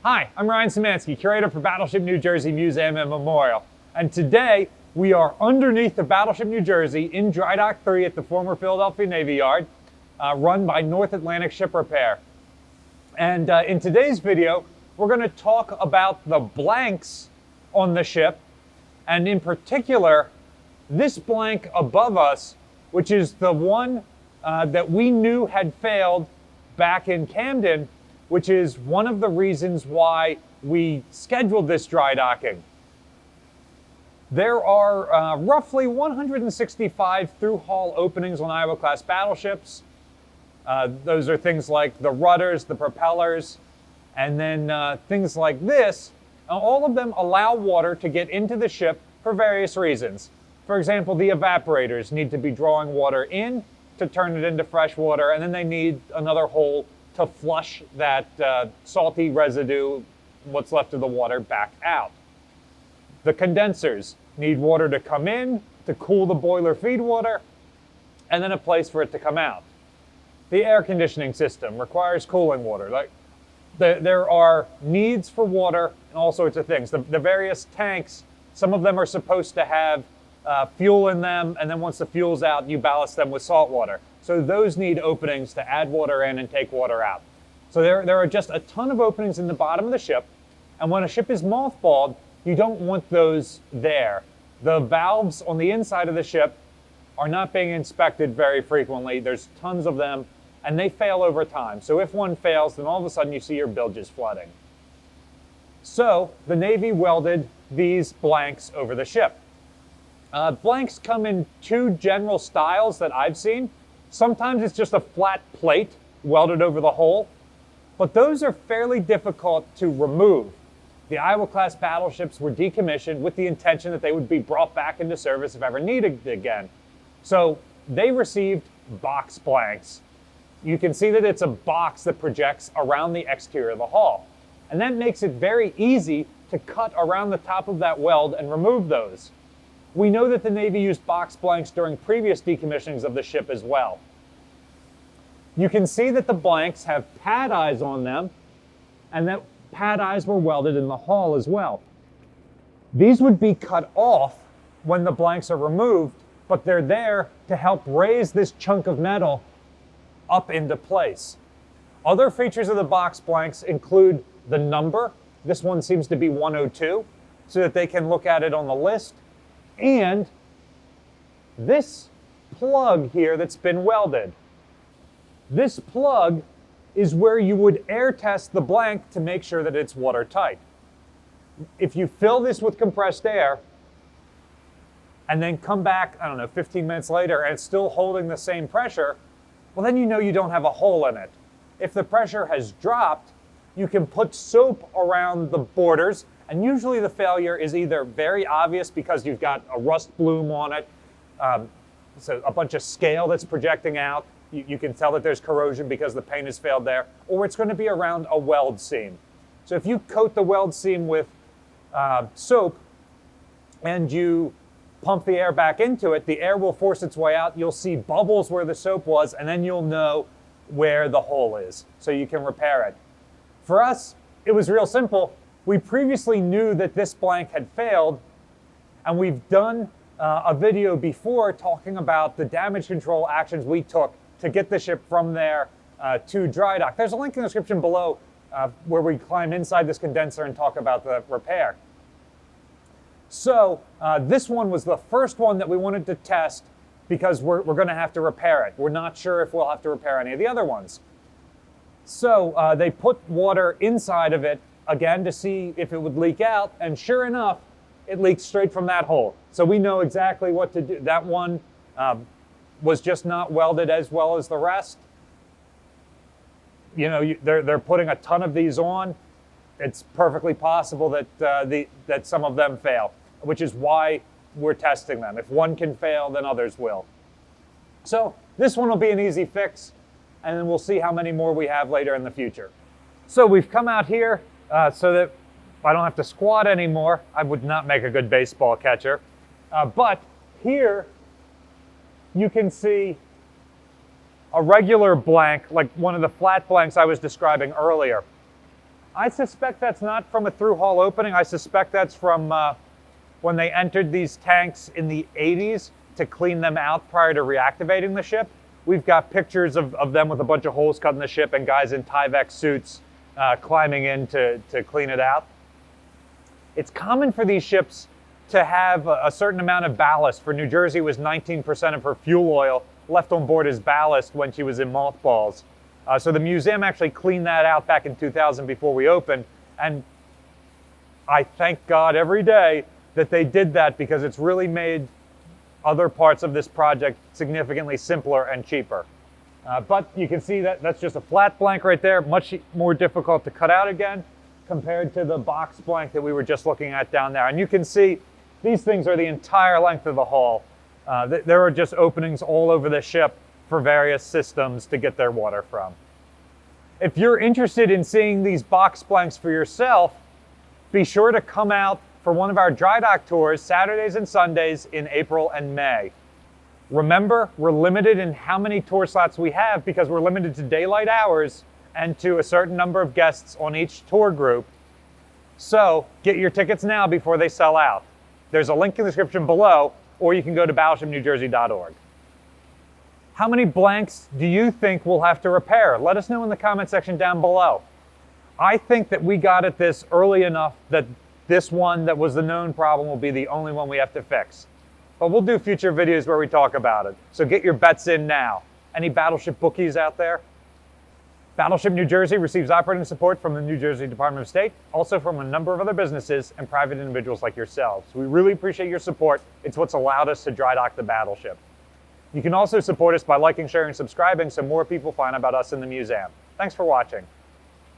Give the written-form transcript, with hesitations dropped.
Hi, I'm Ryan Szymanski, curator for Battleship New Jersey Museum and Memorial. And today, we are underneath the Battleship New Jersey in Dry Dock 3 at the former Philadelphia Navy Yard, run by North Atlantic Ship Repair. And in today's video, we're going to talk about the blanks on the ship, and in particular, this blank above us, which is the one that we knew had failed back in Camden, which is one of the reasons why we scheduled this dry docking. There are roughly 165 through-hull openings on Iowa-class battleships. Those are things like the rudders, the propellers, and then things like this. All of them allow water to get into the ship for various reasons. For example, the evaporators need to be drawing water in to turn it into fresh water, and then they need another hole to flush that salty residue, what's left of the water, back out. The condensers need water to come in, to cool the boiler feed water, and then a place for it to come out. The air conditioning system requires cooling water. There are needs for water and all sorts of things. The various tanks, some of them are supposed to have fuel in them, and then once the fuel's out, you ballast them with salt water. So those need openings to add water in and take water out. So there are just a ton of openings in the bottom of the ship, and when a ship is mothballed, you don't want those there. The valves on the inside of the ship are not being inspected very frequently. There's tons of them, and they fail over time. So if one fails, then all of a sudden you see your bilges flooding. So the Navy welded these blanks over the ship. Blanks come in two general styles that I've seen. Sometimes it's just a flat plate welded over the hole, but those are fairly difficult to remove. The Iowa-class battleships were decommissioned with the intention that they would be brought back into service if ever needed again. So they received box blanks. You can see that it's a box that projects around the exterior of the hull. And that makes it very easy to cut around the top of that weld and remove those. We know that the Navy used box blanks during previous decommissionings of the ship as well. You can see that the blanks have pad eyes on them, and that pad eyes were welded in the hull as well. These would be cut off when the blanks are removed, but they're there to help raise this chunk of metal up into place. Other features of the box blanks include the number. This one seems to be 102, so that they can look at it on the list. And this plug here that's been welded. This plug is where you would air test the blank to make sure that it's watertight. If you fill this with compressed air and then come back, 15 minutes later and it's still holding the same pressure, well, then you know you don't have a hole in it. If the pressure has dropped, you can put soap around the borders, and usually the failure is either very obvious because you've got a rust bloom on it, so a bunch of scale that's projecting out. You can tell that there's corrosion because the paint has failed there, or it's going to be around a weld seam. So if you coat the weld seam with soap and you pump the air back into it, the air will force its way out. You'll see bubbles where the soap was, and then you'll know where the hole is, so you can repair it. For us, it was real simple. We previously knew that this blank had failed, and we've done a video before talking about the damage control actions we took to get the ship from there to dry dock. There's a link in the description below where we climb inside this condenser and talk about the repair. So this one was the first one that we wanted to test because we're going to have to repair it. We're not sure if we'll have to repair any of the other ones. So they put water inside of it again to see if it would leak out, and sure enough, it leaked straight from that hole. So we know exactly what to do. That one was just not welded as well as the rest. You know, they're putting a ton of these on. It's perfectly possible that that some of them fail, which is why we're testing them. If one can fail, then others will. So this one will be an easy fix, and then we'll see how many more we have later in the future. So we've come out here so that I don't have to squat anymore. I would not make a good baseball catcher. But here you can see a regular blank, like one of the flat blanks I was describing earlier. I suspect that's not from a through-hull opening. I suspect that's from when they entered these tanks in the 80s to clean them out prior to reactivating the ship. We've got pictures of them with a bunch of holes cut in the ship and guys in Tyvek suits climbing in to clean it out. It's common for these ships to have a certain amount of ballast. For New Jersey, it was 19% of her fuel oil left on board as ballast when she was in mothballs. So the museum actually cleaned that out back in 2000 before we opened. And I thank God every day that they did that, because it's really made other parts of this project significantly simpler and cheaper. But you can see that that's just a flat blank right there, much more difficult to cut out again compared to the box blank that we were just looking at down there. And you can see these things are the entire length of the hull. There are just openings all over the ship for various systems to get their water from. If you're interested in seeing these box blanks for yourself, be sure to come out for one of our dry dock tours Saturdays and Sundays in April and May. Remember, we're limited in how many tour slots we have because we're limited to daylight hours and to a certain number of guests on each tour group. So get your tickets now before they sell out. There's a link in the description below, or you can go to battleshipnewjersey.org. How many blanks do you think we'll have to repair? Let us know in the comment section down below. I think that we got at this early enough that this one that was the known problem will be the only one we have to fix. But we'll do future videos where we talk about it. So get your bets in now. Any Battleship bookies out there? Battleship New Jersey receives operating support from the New Jersey Department of State, also from a number of other businesses and private individuals like yourselves. We really appreciate your support. It's what's allowed us to dry dock the Battleship. You can also support us by liking, sharing, and subscribing so more people find out about us in the museum. Thanks for watching.